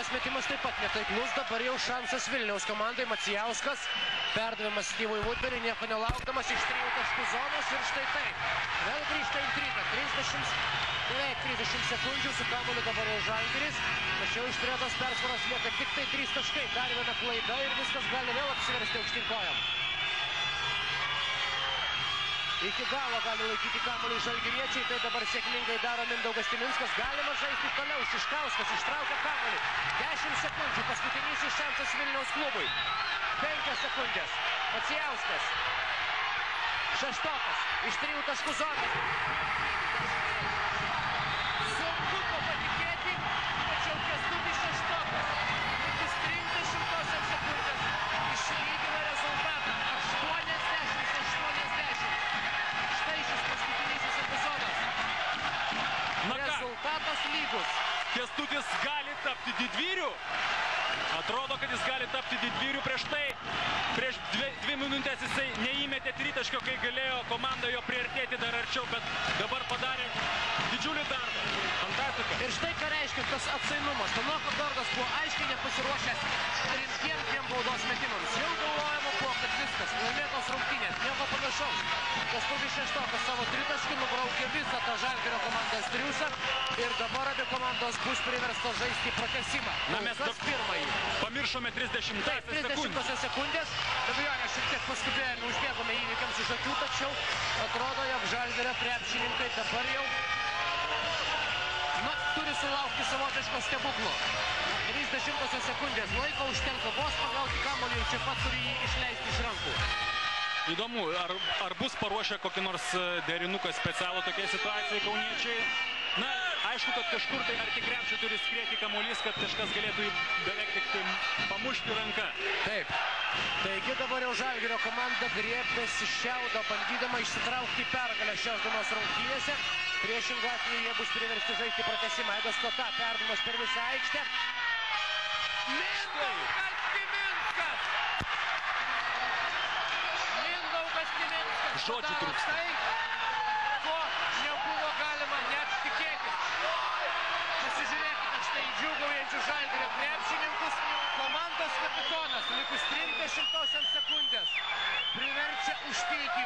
baudos metimas taip pat netaiklus, dabar jau šansas Vilniaus komandai. Macijauskas, perdavimas Styvui Woodbury, nieko nelaukdamas iš 3 taškų zonos ir štai taip. Vėl grįžta intriga, beveik 30 sekundžių su kamuoliu dabar jau Žalgiris, tačiau iš turėtos persvaros lieka tik tai 3 taškai, dar viena klaida ir viskas gali vėl apsiversti aukštyn kojom. Iki galo gali laikyti kamuolį žalgiriečiai, tai dabar sėkmingai daro Mindaugas Timinskas, galima žaisti toliau, Šiškauskas ištraukia kamuolį, 10 sekundžių, paskutinysis šansas Vilniaus klubui, 5 sekundės, Macijauskas, Šeštokas, iš 3 taškų zonos. Sunku to patikėti, tačiau Kęstutis Šeštokas, likus 30 sekundės, išlygina rezultatą 80-80. Štai šis paskutinysis epizodas. Rezultatas lygus. Kęstutis gali tapti didvyriu. Atrodo, kad jis gali tapti didvyriu. Prieš 2 minutės jisai neįmetė tritaškio, kai galėjo komanda jo priartėti dar arčiau, bet dabar padarė didžiulį darbą. Fantastika. Ir štai ką reiškia tas atsainumas. Tanoko Dorgas buvo aiškiai nepasiruošęs rimtiem baudos metimams. Jau galvojama buvo, kad viskas, laimėtos rungtynės, nieko panašaus. Kęstutis Šeštokas savo tritaškį nubraukė visą tą Žalgirio komandos triūsą ir dabar abi komandos bus priverstos žaisti pratęsimą. Na, mes pirmąjį pamiršome 30 sekundės. Abejonė, šiek tiek paskubėjome, užbėgome įvykiams iš akių, tačiau atrodo, jog Žalgirio krepšininkai dabar jau turi sulaukti savotiško stebuklo. 30 sekundės laiko užtenka vos pagauti kamuolį ir čia pat turi jį išleisti iš rankų. Įdomu, ar bus paruošę kokį nors derinuką specialų tokiai situacijai kauniečiai? Na, aišku, kad kažkur tai arti krepšio turi skrieti kamuolys, kad kažkas galėtų beveik tik pamušti ranką. Taip. Taigi dabar jau Žalgirio komanda griebėsi šiaudo, bandydama išsitraukti pergalę šios dienos rungtynėse. Priešingų atveju jie bus priversti žaisti pratęsimą. Edas Kota, perdavimas per visą aikštę. Mindaugas Timinskas padaro tai, ko nebuvo galima net tikėtis. Pasižiūrėkite štai džiūgaujančių Žalgirio krepšininkus. Komandos kapitonas likus 30 sekundės priverčia užtilti